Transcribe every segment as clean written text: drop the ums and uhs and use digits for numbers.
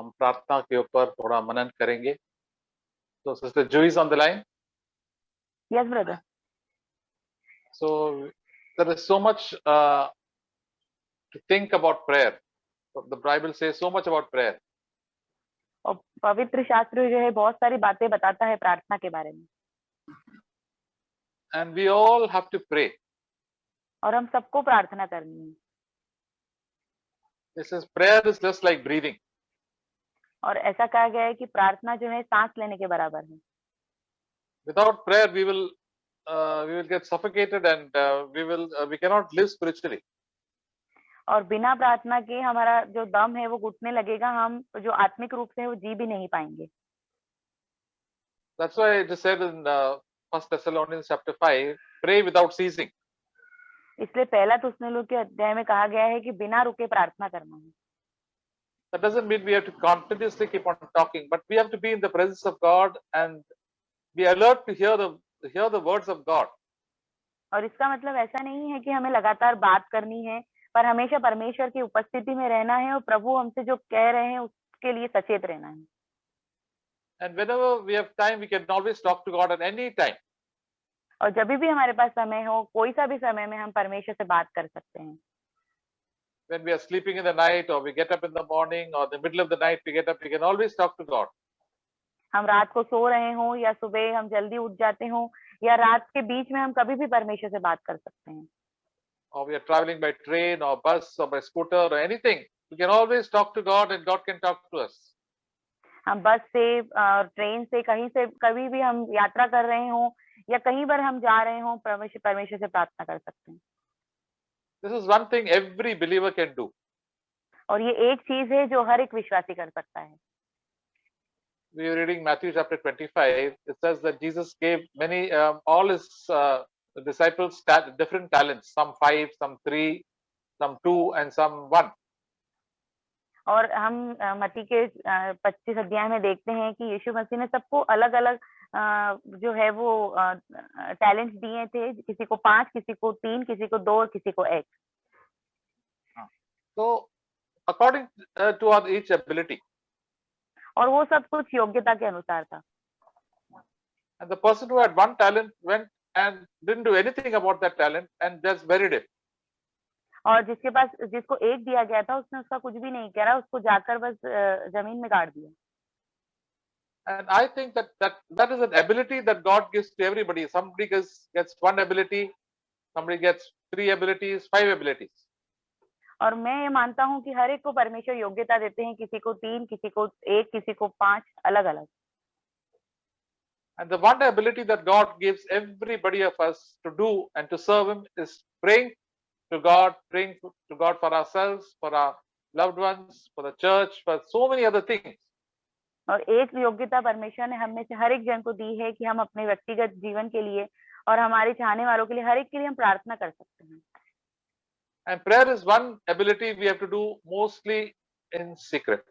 हम प्रार्थना के ऊपर थोड़ा मनन करेंगे। तो सिस्टर जू is on the line. Yes, brother. So there is so much to think about prayer. The Bible says so much about prayer. और पवित्र शास्त्र जो है बहुत सारी बातें बताता है प्रार्थना के बारे में, And we all have to pray. और हम सबको प्रार्थना करनी है। This is prayer is just like breathing. और ऐसा कहा गया है कि प्रार्थना जो है सांस लेने के बराबर है। Without prayer, we will get suffocated and we cannot live spiritually. और बिना प्रार्थना के हमारा जो दम है वो घुटने लगेगा, हम जो आत्मिक रूप से वो जी भी नहीं पाएंगे। That's why it is said in 1 Thessalonians chapter 5, pray without ceasing. इसलिए पहला थिस्सलुनीके के अध्याय में कहा गया है कि बिना रुके प्रार्थना करना है। That doesn't mean we have to continuously keep on talking, but we have to be in the presence of God and be alert to hear the words of God. और इसका मतलब ऐसा नहीं है कि हमें लगातार बात करनी है, पर हमेशा परमेश्वर की उपस्थिति में रहना है और प्रभु हमसे जो कह रहे हैं उसके लिए सचेत रहना है। And whenever we have time, we can always talk to God at any time. और जब भी हमारे पास समय हो, कोई सा भी समय में हम परमेश्वर से बात कर सकते हैं। When we are sleeping in the night, or we get up in the morning, or the middle of the night we get up, we can always talk to God. हम रात को सो रहे हों या सुबह हम जल्दी उठ जाते हों या रात के बीच में हम कभी भी परमेश्वर से बात कर सकते हैं। Or we are traveling by train or bus or by scooter or anything, we can always talk to God and God can talk to us. हम बस से, ट्रेन से, कहीं से कभी भी हम यात्रा कर रहे हों या कहीं पर हम जा रहे हों, परमेश्वर से प्रार्थना कर सकते हैं। This is one thing every believer can do. और ये एक चीज है जो हर एक विश्वासी कर सकता है। We are reading Matthew chapter 25. It says that Jesus gave all his disciples different talents. Some 5, some 3, some 2, and some 1. और हम मत्ती के 25 अध्याय में देखते हैं कि यीशु मसीह ने सबको अलग अलग जो है वो टैलेंट्स दिए थे। किसी को 5, किसी को 3, किसी को 2 और किसी को 1। So according to our each ability. और वो सब कुछ योग्यता के अनुसार था। And the person who had 1 talent went and didn't do anything about that talent and just buried it. और जिसको 1 दिया गया था उसने उसका कुछ भी नहीं करा, उसको जाकर बस जमीन में गाड़ दिया। And I think that is an ability that God gives to everybody. Somebody gets 1 ability, somebody gets 3 abilities, 5 abilities. और मैं ये मानता हूँ कि हर एक को परमेश्वर योग्यता देते हैं, किसी को 3, किसी को 1, किसी को 5, अलग अलग। And the one ability that God gives everybody of us to do and to serve him is praying to God for ourselves, for our loved ones, for the church, for so many other things. और एक योग्यता परमेश्वर ने हम में से हर एक जन को दी है कि हम अपने व्यक्तिगत जीवन के लिए और हमारे चाहने वालों के लिए, हर एक के लिए हम प्रार्थना कर सकते हैं। And prayer is one ability we have to do mostly in secret.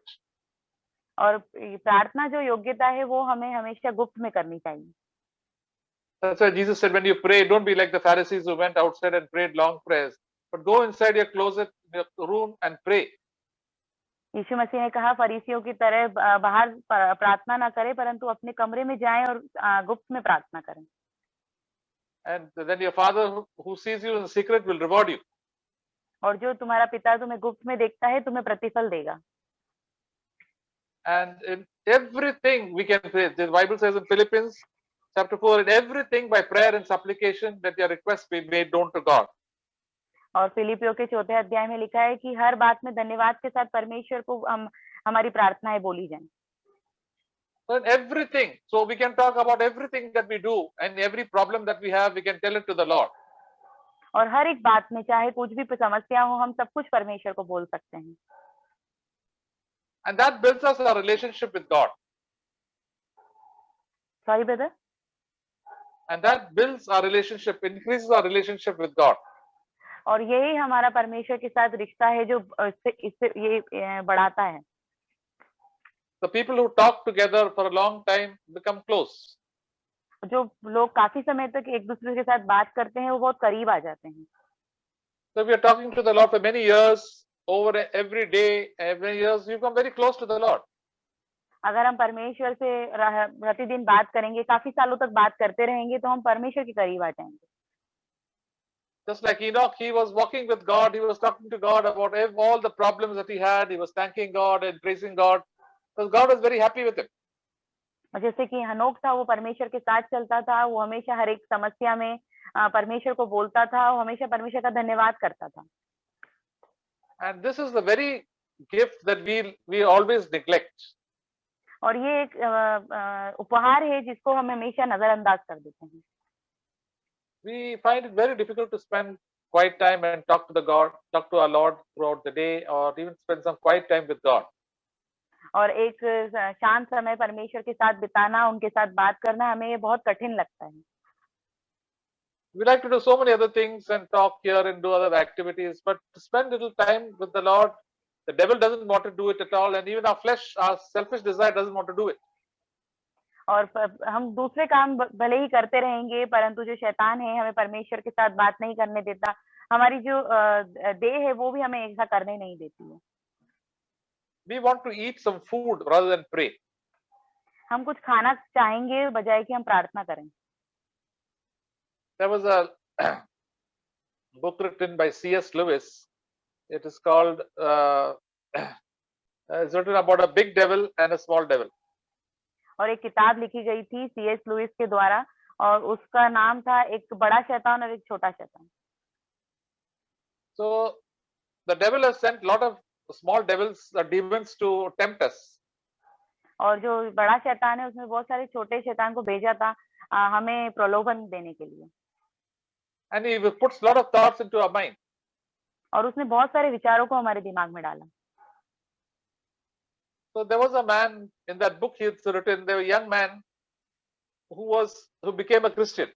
और प्रार्थना जो योग्यता है वो हमें हमेशा गुप्त में करनी चाहिए। That's why Jesus said, when you pray, don't be like the Pharisees who went outside and prayed long prayers, but go inside your closet, your room and pray. यीशु मसीह ने कहा, फरीसियों की तरह बाहर प्रार्थना ना करें, परंतु अपने कमरे में जाएं और गुप्त में प्रार्थना करें। And then your Father who sees you in secret will reward you. और जो तुम्हारा पिता तुम्हें गुप्त में देखता है, तुम्हें प्रतिफल देगा। And in everything we can pray. The Bible says in Philippians chapter 4, in everything by prayer and supplication let your requests be made known to God. और फिलिपियों के 4 अध्याय में लिखा है कि हर बात में धन्यवाद के साथ परमेश्वर को हमारी प्रार्थनाएं बोली जाएं। So in everything, so we can talk about everything that we do and every problem that we have, we can tell it to the Lord. और हर एक बात में चाहे कुछ भी समस्या हो, हम सब कुछ परमेश्वर को बोल सकते हैं। And that builds us our relationship with God. Sorry, brother. And that builds our relationship, increases our relationship with God. और यही हमारा परमेश्वर के साथ रिश्ता है जो इससे ये बढ़ाता है। The people who talk together for a long time become close. जो लोग काफी समय तक एक दूसरे के साथ बात करते हैं, वो बहुत करीब आ जाते हैं। So we are talking to the Lord for many years, over every day, every years, you become very close to the Lord. अगर हम परमेश्वर से प्रतिदिन बात करेंगे, काफी सालों तक बात करते रहेंगे, तो हम परमेश्वर के करीब आ जाएंगे। Just like Enoch, he was walking with God. He was talking to God about all the problems that he had. He was thanking God and praising God, because God was very happy with him. और जैसे कि हनोक था, वो परमेश्वर के साथ चलता था, वो हमेशा हर एक समस्या में परमेश्वर को बोलता था, वो हमेशा परमेश्वर का धन्यवाद करता था। And this is the very gift that we always neglect. और ये एक उपहार है जिसको हम हमेशा नजरअंदाज कर देते हैं। We find it very difficult to spend quiet time and talk to our Lord throughout the day, or even spend some quiet time with God. और एक शांत समय परमेश्वर के साथ बिताना, उनके साथ बात करना, हमें ये बहुत कठिन लगता है। We like to do so many other things and talk here and do other activities, but to spend little time with the Lord, the devil doesn't want to do it at all, and even our flesh, our selfish desire doesn't want to do it. और हम दूसरे काम भले ही करते रहेंगे, परंतु जो शैतान है हमें परमेश्वर के साथ बात नहीं करने देता। हमारी जो देह है वो भी हमें ऐसा करने नहीं देती है। We want to eat some food rather than pray. हम कुछ खाना चाहेंगे बजाय कि हम प्रार्थना करें। There was a book written by C.S. Lewis. It is called, it's written about a big devil and a small devil. और एक किताब लिखी गई थी सीएस लुइस के द्वारा, और उसका नाम था एक बड़ा शैतान और एक छोटा शैतान। So the devil has sent a lot of small devils, demons, to tempt us. और जो बड़ा शैतान है उसने बहुत सारे छोटे शैतान को भेजा था हमें प्रलोभन देने के लिए। And he puts a lot of thoughts into our mind. और उसने बहुत सारे विचारों को हमारे दिमाग में डाला। So there was a man in that book he's written, there was a young man who became a Christian.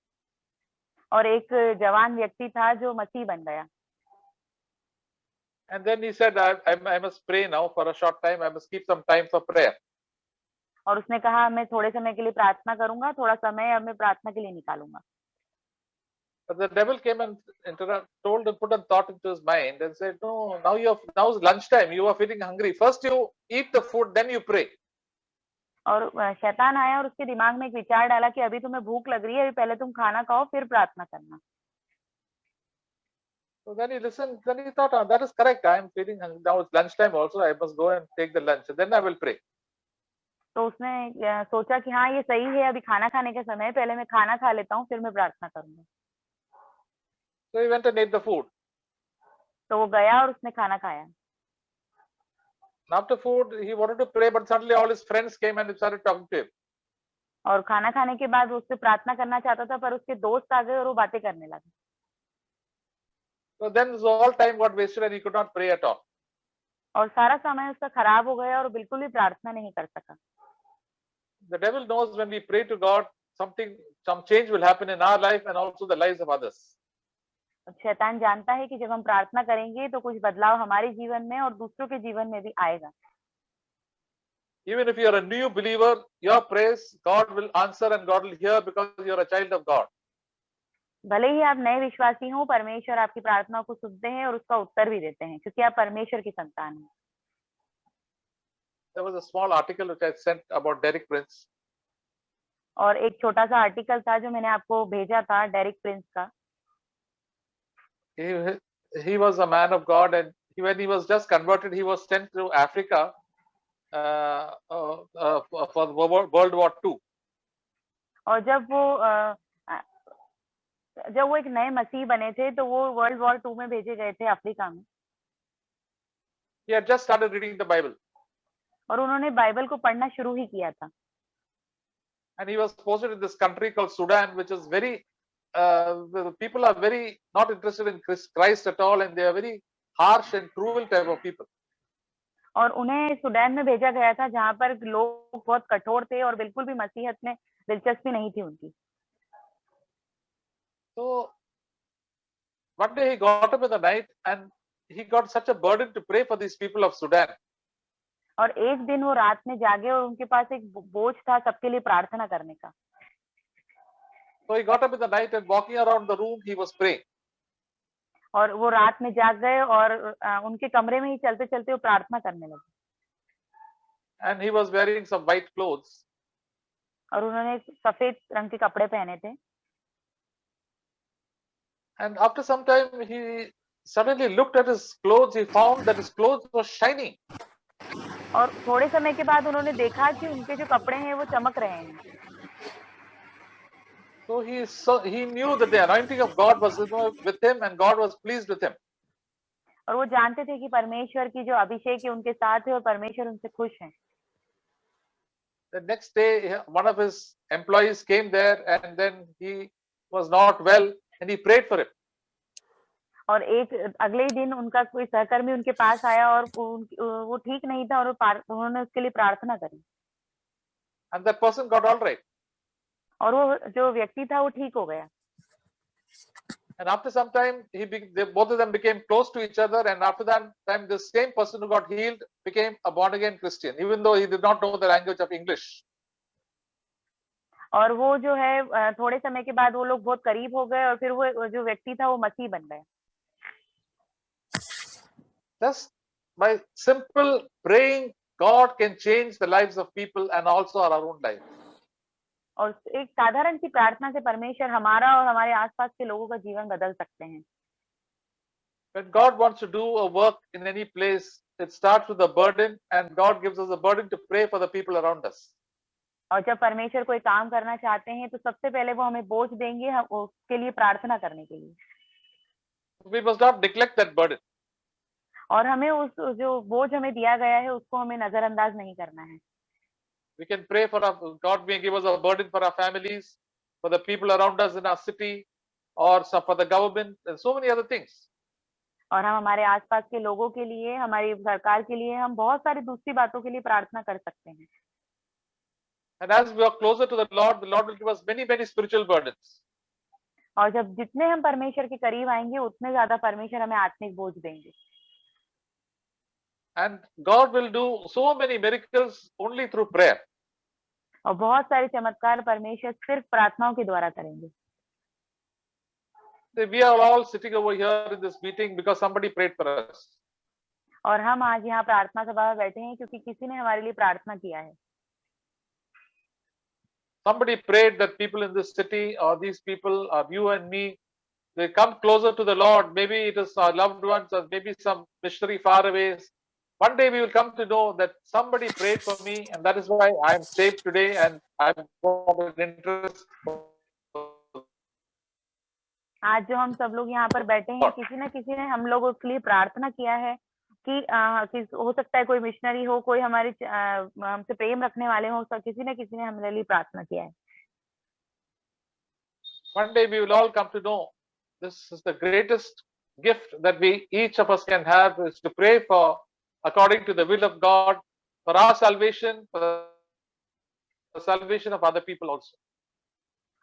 और एक जवान व्यक्ति था जो मसीह बन गया। And then he said, I must pray now for a short time. I must keep some time for prayer. और उसने कहा मैं थोड़े समय के लिए प्रार्थना करूंगा, थोड़ा समय अब मैं प्रार्थना के लिए निकालूंगा। But the devil came and told him, put a thought into his mind and said, no, now is lunchtime. You are feeling hungry. First you eat the food, then you pray. और शैतान आया और उसके दिमाग में एक विचार डाला कि अभी तुम्हें भूख लग रही है, अभी पहले तुम खाना खाओ फिर प्रार्थना करना। So then he listened. Then he thought, that is correct. I am feeling hungry. Now it's lunchtime also. I must go and take the lunch. Then I will pray. तो उसने सोचा कि हाँ ये सही है, अभी खाना खाने का समय है, पहले मैं खाना खा लेता हूँ फिर मैं प्रार्थना करूंगा। So he went and ate the food. तो वो गया और उसने खाना खाया। After food, he wanted to pray, but suddenly all his friends came and started talking to him. और खाना खाने के बाद उससे प्रार्थना करना चाहता था, पर उसके दोस्त आ गए और वो बातें करने लगे। So then all time got wasted and he could not pray at all. और सारा समय उसका खराब हो गया और बिल्कुल भी प्रार्थना नहीं कर सका। The devil knows when we pray to God, some change will happen in our life and also the lives of others. शैतान जानता है कि जब हम प्रार्थना करेंगे तो कुछ बदलाव हमारे जीवन में और दूसरों के जीवन में भी आएगा। Even if you are a new believer, your prayers God will answer and God will hear because you are a child of God. भले ही आप नए विश्वासी हो, परमेश्वर आपकी प्रार्थनाओं को सुनते हैं और उसका उत्तर भी देते हैं, क्योंकि आप परमेश्वर की संतान हैं। There was a small article which I sent about Derek Prince. और एक छोटा सा आर्टिकल था जो मैंने आपको भेजा था डेरिक प्रिंस का। He was a man of God, and when he was just converted, he was sent to Africa for World War II. और जब वो एक नए मसीह बने थे तो वो वर्ल्ड वॉर 2 में भेजे गए थे अफ्रीका में। He had just started reading the Bible. और उन्होंने बाइबल को पढ़ना शुरू ही किया था। And he was posted in this country called Sudan, which is people are very not interested in Christ at all, and they are very harsh and cruel type of people. और उन्हें Sudan में भेजा गया था जहाँ पर लोग बहुत कठोर थे और बिल्कुल भी मसीहत में दिलचस्पी नहीं थी उनकी। So one day he got up in the night and he got such a burden to pray for these people of Sudan. और एक दिन वो रात में जागे और उनके पास एक बोझ था सबके लिए प्रार्थना करने का। So he got up in the night and walking around the room he was praying. और वो रात में जाग गए और उनके कमरे में ही चलते चलते वो प्रार्थना करने लगे। and he was wearing some white clothes. और उन्होंने सफेद रंग के कपड़े पहने थे। And after some time, he suddenly looked at his clothes. He found that his clothes were shining. और थोड़े समय के बाद उन्होंने देखा कि उनके जो कपड़े हैं वो चमक रहे हैं। So he knew that the anointing of God was with him, and God was pleased with him. और वो जानते थे कि परमेश्वर की जो अभिषेक है उनके साथ है और परमेश्वर उनसे खुश हैं। The next day, one of his employees came there, and then he was not well, and he prayed for him. और एक अगले ही दिन उनका कोई सहकर्मी उनके पास आया और वो ठीक नहीं था और उन्होंने उसके लिए प्रार्थना करी। And that person got all right. और वो जो व्यक्ति था वो ठीक हो गया। And after some time, both of them became close to each other. And after that time, the same person who got healed became a born again Christian, even though he did not know the language of English. और वो जो है थोड़े समय के बाद वो लोग बहुत करीब हो गए और फिर वो जो व्यक्ति था वो मसीह बन गया। Just by simple praying, God can change the lives of people and also our own lives. और एक साधारण सी प्रार्थना से परमेश्वर हमारा और हमारे आसपास के लोगों का जीवन बदल सकते हैं। When God wants to do a work in any place, it starts with a burden, and God gives us a burden to pray for the people around us. और जब परमेश्वर कोई काम करना चाहते हैं तो सबसे पहले वो हमें बोझ देंगे हम उसके लिए प्रार्थना करने के लिए। We must not neglect that burden. और हमें उस जो बोझ हमें दिया गया है उसको हमें नजरअंदाज नहीं करना है। We can pray for God may give us a burden for our families, for the people around us in our city, or for the government, and so many other things. और हम हमारे आसपास के लोगों के लिए, हमारी सरकार के लिए, हम बहुत सारी दूसरी बातों के लिए प्रार्थना कर सकते हैं। And as we are closer to the Lord will give us many, many spiritual burdens. और जब जितने हम परमेश्वर के करीब आएंगे उतने ज्यादा परमेश्वर हमें आत्मिक बोझ देंगे। And God will do so many miracles only through prayer. और बहुत सारे चमत्कार परमेश्वर सिर्फ प्रार्थनाओं के द्वारा करेंगे। We are all sitting over here in this meeting because somebody prayed for us. और हम आज यहाँ प्रार्थना सभा में बैठे हैं क्योंकि किसी ने हमारे लिए प्रार्थना किया है। Somebody prayed that people in this city, or these people, or you and me, they come closer to the Lord. Maybe it is our loved ones, or maybe some missionary far away. One day we will come to know that somebody prayed for me, and that is why I am saved today, and I'm more interested. आज जो हम सब लोग यहाँ पर बैठे हैं, किसी न किसी ने हम लोगों के लिए प्रार्थना किया है कि हो सकता है कोई मिशनरी हो, कोई हमारे हमसे प्रेम रखने वाले हो, किसी न किसी ने हमारे लिए प्रार्थना किया है। One day we will all come to know this is the greatest gift that we each of us can have, is to pray for according to the will of God, for our salvation, for the salvation of other people also.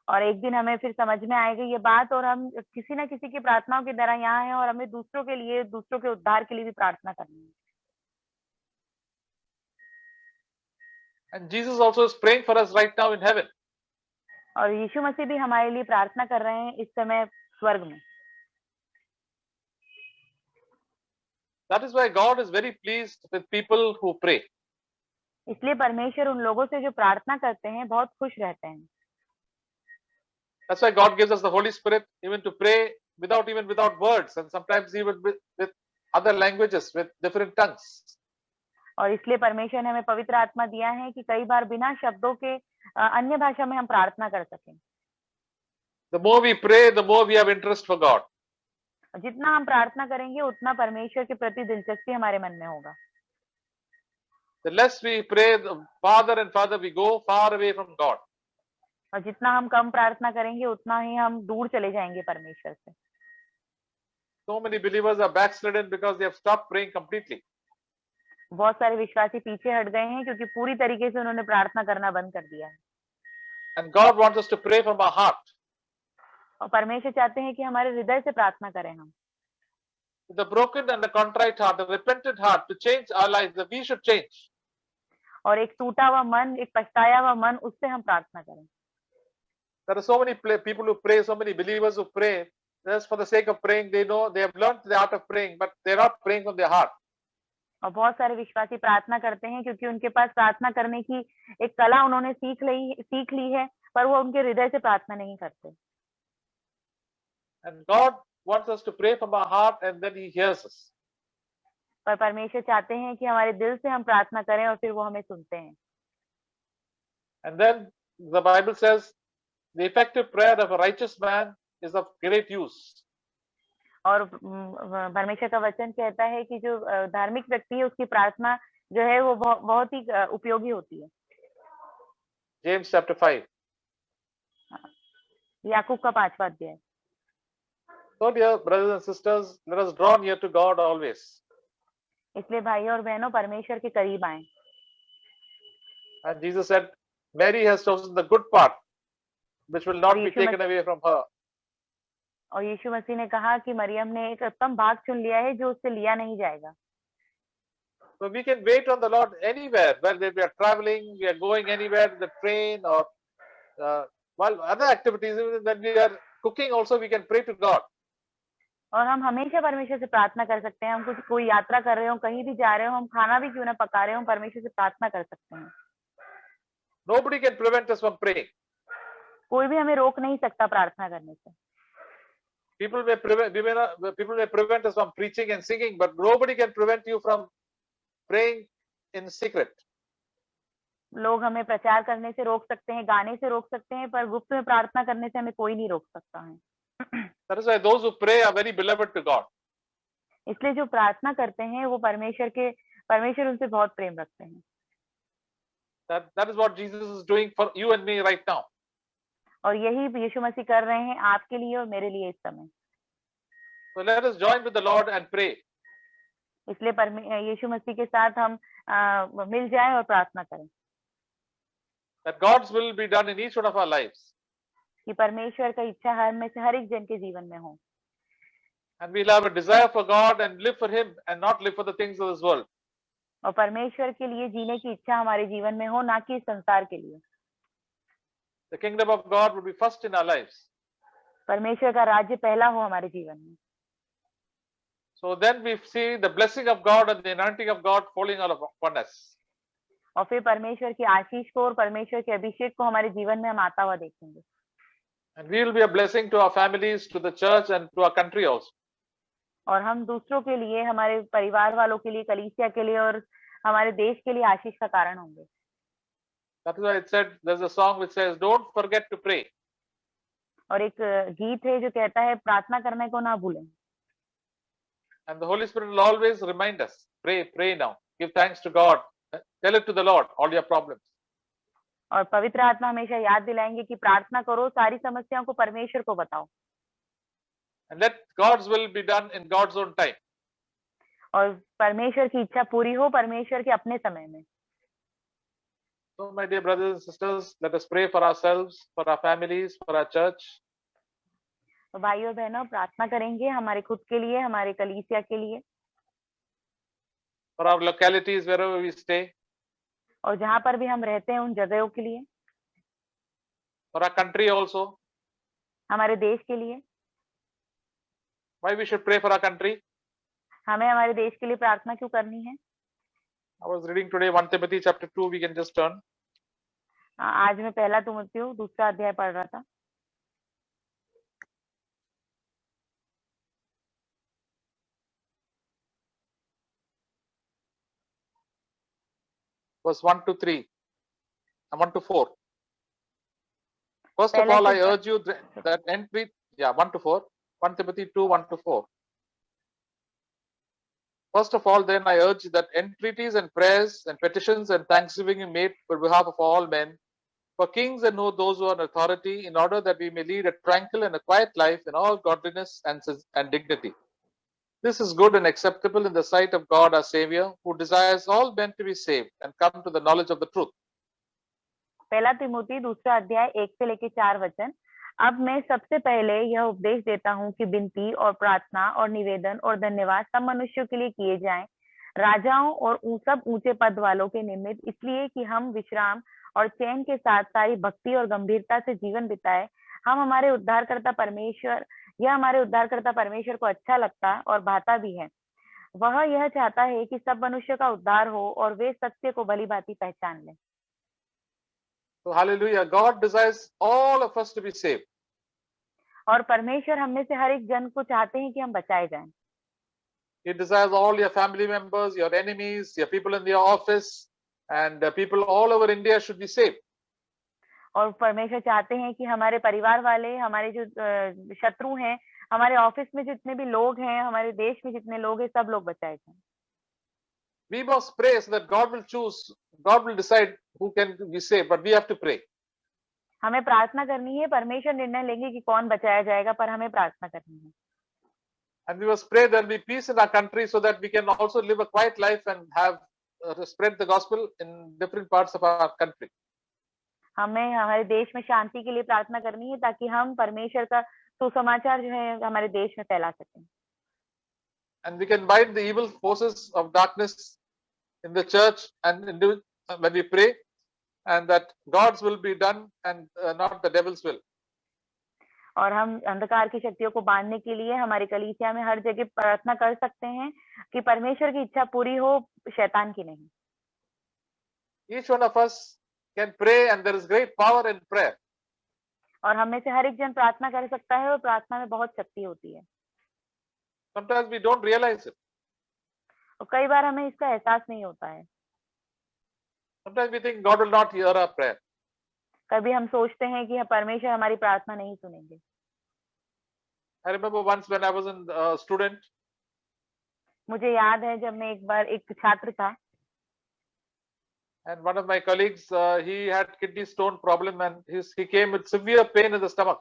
और एक दिन हमें फिर समझ में आएगी ये बात, और हम किसी न किसी की प्रार्थनाओं की तरह यहाँ हैं और हमें दूसरों के लिए, दूसरों के उद्धार के लिए भी प्रार्थना करनी है। And Jesus also is praying for us right now in heaven. और यीशु मसीह भी हमारे लिए प्रार्थना कर रहे हैं इस समय स्वर्ग में। That is why God is very pleased with people who pray. इसलिए परमेश्वर उन लोगों से जो प्रार्थना करते हैं बहुत खुश रहते हैं। That's why God gives us the Holy Spirit even to pray without words, and sometimes even with other languages, with different tongues. और इसलिए परमेश्वर ने हमें पवित्र आत्मा दिया है कि कई बार बिना शब्दों के अन्य भाषा में हम प्रार्थना कर सकें। The more we pray, the more we have interest for God. जितना हम प्रार्थना करेंगे उतना परमेश्वर के प्रति दिलचस्पी हमारे मन में होगा। The less we pray, the farther and farther we go far away from God. और जितना हम कम प्रार्थना करेंगे उतना ही हम दूर चले जाएंगे परमेश्वर से। So many believers are backslidden because they have stopped praying completely. बहुत सारे विश्वासी पीछे हट गए हैं क्योंकि पूरी तरीके से उन्होंने प्रार्थना करना बंद कर दिया है। And God wants us to pray from our heart. और परमेश्वर चाहते हैं कि हमारे हृदय से प्रार्थना करें हम। The broken and the contrite heart, the repentant heart, to change our lives, that we should change. और एक टूटा हुआ मन, एक पछताया हुआ मन, उससे हम प्रार्थना करें। There are so many people who pray, so many believers who pray just for the sake of praying. They know they have learned the art of praying, but they're not praying from their heart. और बहुत सारे विश्वासी प्रार्थना करते हैं क्योंकि उनके पास प्रार्थना करने की एक कला उन्होंने सीख ली है, पर वो उनके हृदय से प्रार्थना नहीं करते। And God wants us to pray from our heart and then He hears us. पर परमेश्वर चाहते हैं कि हमारे दिल से हम प्रार्थना करें और फिर वो हमें सुनते हैं। And then the Bible says, the effective prayer of a righteous man is of great use. और परमेश्वर का वचन कहता है कि जो धार्मिक व्यक्ति है उसकी प्रार्थना जो है वो बहुत ही उपयोगी होती है। James chapter 5. याकूब का 5वां अध्याय। So dear brothers and sisters, let us draw near to God always. इसलिए भाइयों और बहनों परमेश्वर के करीब आएं। And Jesus said, Mary has chosen the good part, which will not be taken away from her. और यीशु मसीह ने कहा कि मरियम ने एक उत्तम भाग चुन लिया है जो उससे लिया नहीं जाएगा। So we can wait on the Lord anywhere, whether we are traveling, we are going anywhere in the train, or while other activities, even when we are cooking, also we can pray to God. और हम हमेशा परमेश्वर से प्रार्थना कर सकते हैं। हम कुछ कोई यात्रा कर रहे हो, कहीं भी जा रहे हो, हम खाना भी क्यों ना पका रहे हो, हम परमेश्वर से प्रार्थना कर सकते हैं। Nobody can prevent us from praying. कोई भी हमें रोक नहीं सकता प्रार्थना करने से। People may prevent us from preaching and singing, but nobody can prevent you from praying in secret. लोग हमें प्रचार करने से रोक सकते हैं, गाने से रोक सकते हैं, पर गुप्त में प्रार्थना करने से हमें कोई नहीं रोक सकता है। That is why those who pray are very beloved to God. इसलिए जो प्रार्थना करते हैं वो परमेश्वर उनसे बहुत प्रेम रखते हैं। That is what Jesus is doing for you and me right now. और यही यीशु मसीह कर रहे हैं आपके लिए और मेरे लिए इस समय। So let us join with the Lord and pray. इसलिए यीशु मसीह के साथ हम मिल जाएं और प्रार्थना करें। That God's will be done in each one of our lives. कि परमेश्वर का इच्छा हर एक जन के जीवन में हो। And we'll have a desire for God and live for Him and not live for the things of this world. और परमेश्वर के लिए जीने की इच्छा हमारे जीवन में हो, ना कि संसार के लिए। The kingdom of God will be first in our lives. परमेश्वर का राज्य पहला हो हमारे जीवन में। So then we see the blessing of God and the anointing of God falling all upon us. और फिर परमेश्वर की आशीष को और परमेश्वर के अभिषेक को हमारे जीवन में हम आता हुआ देखेंगे। And we will be a blessing to our families, to the church, and to our country also. और हम दूसरों के लिए, हमारे परिवार वालों के लिए, कलीसिया के लिए और हमारे देश के लिए आशीष का कारण होंगे। That is why it said, there's a song which says, "Don't forget to pray." और एक गीत है जो कहता है प्रार्थना करने को ना भूलें। And the Holy Spirit will always remind us, pray now, give thanks to God, tell it to the Lord, all your problems. और पवित्र आत्मा हमेशा याद दिलाएंगे कि प्रार्थना करो, सारी समस्याओं को परमेश्वर को बताओ। And let God's will be done in God's own time. और परमेश्वर की इच्छा पूरी हो परमेश्वर के अपने समय में। So my dear brothers and sisters, let us pray for ourselves, for our families, for our church. तो भाइयों बहनों प्रार्थना करेंगे हमारे खुद के लिए, हमारे कलीसिया के लिए, for our localities wherever we stay, और जहाँ पर भी हम रहते हैं उन जगहों के लिए, for our country also. हमारे देश के लिए। Why we should pray for our country? हमें हमारे देश के लिए प्रार्थना क्यों करनी है? I was reading today 1 Timothy chapter 2. We can just turn. आज मैं पहला तीमुथियुस 2 अध्याय पढ़ रहा था। Verse 1 to 3 and 1 to 4. First of all, I urge you that entreat, 1 to 4. 1 Timothy 2, 1 to 4. First of all, then I urge that entreaties and prayers and petitions and thanksgiving be made on behalf of all men, for kings and those who are in authority, in order that we may lead a tranquil and a quiet life in all godliness and dignity. This is good and acceptable in the sight of God our Savior, who desires all men to be saved and come to the knowledge of the truth. पहला तीमुथी 2 अध्याय 1 से लेकर 4 वचन। अब मैं सबसे पहले यह उपदेश देता हूँ कि विनती और प्रार्थना और निवेदन और धन्यवाद सब मनुष्यों के लिए किए जाएं, राजाओं और सब ऊंचे पद वालों के निमित्त, इसलिए कि हम विश्राम और चैन के साथ सारी भक्ति और गंभीरता से जीवन बिताए। हमारे उद्धारकर्ता परमेश्वर को अच्छा लगता और भाता भी है। वह यह चाहता है कि सब मनुष्य का उद्धार हो और वे सत्य को भली भांति पहचान लें। So hallelujah, God desires all of us to be saved. और परमेश्वर हम में से हर एक जन को चाहते हैं कि हम बचाए जाएं। He desires all your family members, your enemies, your people in your office, and people all over India should be saved. और परमेश्वर चाहते हैं कि हमारे परिवार वाले, हमारे जो शत्रु हैं, हमारे ऑफिस में जितने भी लोग हैं, हमारे देश में जितने लोग हैं, सब लोग बचाए जाएं। We must pray so that God will choose, God will decide who can be saved, but we have to pray. हमें प्रार्थना करनी है, परमेश्वर निर्णय लेंगे कि कौन बचाया जाएगा, पर हमें प्रार्थना करनी है। And we must pray there will be peace in our country so that we can also live a quiet life and have spread the gospel in different parts of our country. हमें हमारे देश में शांति के लिए प्रार्थना करनी है ताकि हम परमेश्वर का सुसमाचार जो है हमारे देश में फैला सकें। And we can bind the evil forces of darkness in the church and when we pray, and that God's will be done and not the devil's will. और हम अंधकार की शक्तियों को बांधने के लिए हमारी कलीसिया में हर जगह प्रार्थना कर सकते हैं कि परमेश्वर की इच्छा पूरी हो, शैतान की नहीं। Each one of us can pray, and there is great power in prayer. और हम में से हर एक जन प्रार्थना कर सकता है और प्रार्थना में बहुत शक्ति होती है। Sometimes we don't realize it. और कई बार हमें इसका एहसास नहीं होता है। Sometimes we think God will not hear our prayer. कभी हम सोचते हैं कि परमेश्वर हमारी प्रार्थना नहीं सुनेंगे। I remember once when I was a student. मुझे याद है जब मैं एक बार एक छात्र था। And one of my colleagues, he had kidney stone problem, and he came with severe pain in the stomach.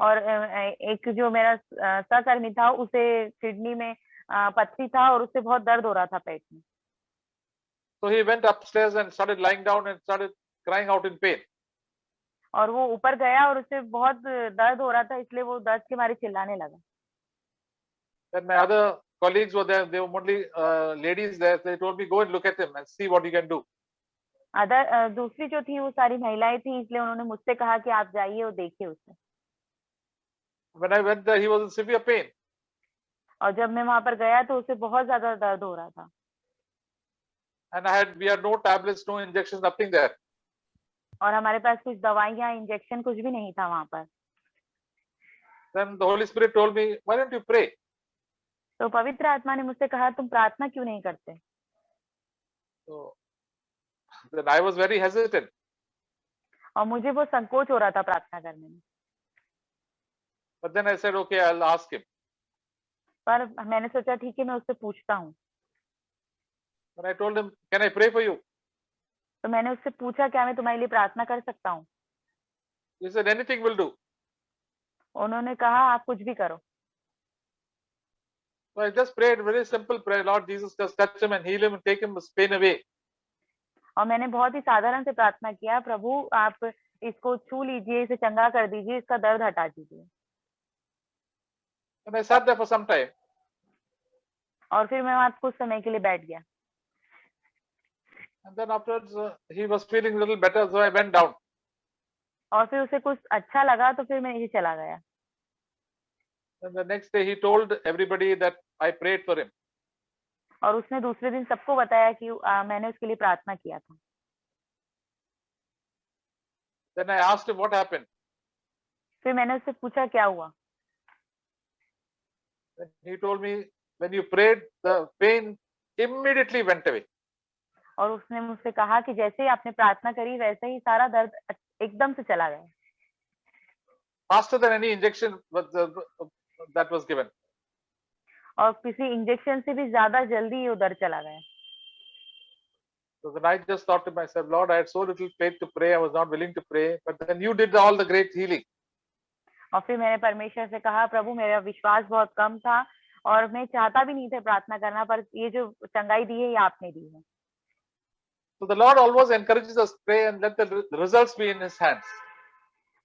और एक जो मेरा सहकर्मी था, उसे किडनी में पथरी था और उससे बहुत दर्द हो रहा था पेट में। So he went upstairs and started lying down and started crying out in pain. और वो ऊपर गया और उसे बहुत दर्द हो रहा था, इसलिए वो दर्द के मारे चिल्लाने लगा। Then my other colleagues were there. They were mostly ladies there. They told me, go and look at him and see what you can do. दूसरी जो थी वो सारी महिलाएं थी, इसलिए उन्होंने मुझसे कहा कि आप जाइए और देखिए उसे। When I went there, he was in severe pain. और जब मैं वहां पर गया तो उसे बहुत ज्यादा दर्द हो रहा था। And we had no tablets, no injections, nothing there. और हमारे पास कुछ दवाइयां, इंजेक्शन कुछ भी नहीं था वहां पर। Then the Holy Spirit told me, why don't you pray? तो पवित्र आत्मा ने मुझसे कहा, तुम प्रार्थना क्यों नहीं करते? So then I was very hesitant. और मुझे वो संकोच हो रहा था प्रार्थना करने में। But then I said, okay, I'll ask him. पर मैंने सोचा ठीक है, मैं उससे पूछता हूँ। But I told him, can I pray for you? तो मैंने उससे पूछा, क्या मैं तुम्हारे लिए प्रार्थना कर सकता हूँ? He said, anything will do. उन्होंने कहा, आप कुछ भी करो। So I just prayed a very simple prayer. Lord Jesus, just touch him and heal him and take his pain away. और मैंने बहुत ही साधारण से प्रार्थना किया, प्रभु आप इसको छू लीजिए, इसे चंगा कर दीजिए, इसका दर्द हटा दीजिए। And I sat there for some time. और फिर मैं वहां कुछ समय के लिए बैठ गया। And then afterwards, he was feeling a little better, so I went down. और फिर उसे कुछ अच्छा लगा, तो फिर मैं नीचे चला गया। And the next day, he told everybody that I prayed for him. और उसने दूसरे दिन सबको बताया कि मैंने उसके लिए प्रार्थना किया था। Then I asked him what happened. फिर मैंने उससे पूछा क्या हुआ। Then he told me, when you prayed, the pain immediately went away. और उसने मुझसे कहा कि जैसे ही आपने प्रार्थना करी, वैसे ही सारा दर्द एकदम से चला गया। Faster than any injection that was given. और किसी इंजेक्शन से भी ज्यादा जल्दी वो दर्द चला गया। So then I just thought to myself, Lord, I had so little faith to pray. I was not willing to pray, but then you did all the great healing. और फिर मैंने परमेश्वर से कहा, प्रभु मेरा विश्वास बहुत कम था और मैं चाहता भी नहीं था प्रार्थना करना, पर ये जो चंगाई दी है ये आपने दी है। So the Lord always encourages us to pray and let the results be in His hands.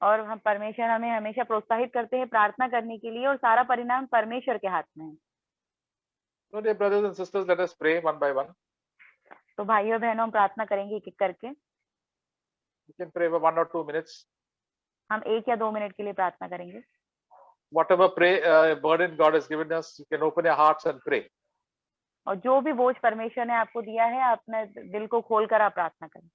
और हम परमेश्वर हमें हमेशा प्रोत्साहित करते हैं प्रार्थना करने के लिए, और सारा परिणाम परमेश्वर के हाथ में है। So dear brothers and sisters, let us pray one by one. तो भाइयों बहनों, हम प्रार्थना करेंगे एक एक करके। You can pray for 1 or 2 minutes. हम 1 या 2 मिनट के लिए प्रार्थना करेंगे। Whatever burden God has given us, you can open your hearts and pray. और जो भी बोझ परमेश्वर ने आपको दिया है, अपने दिल को खोलकर आप प्रार्थना करें।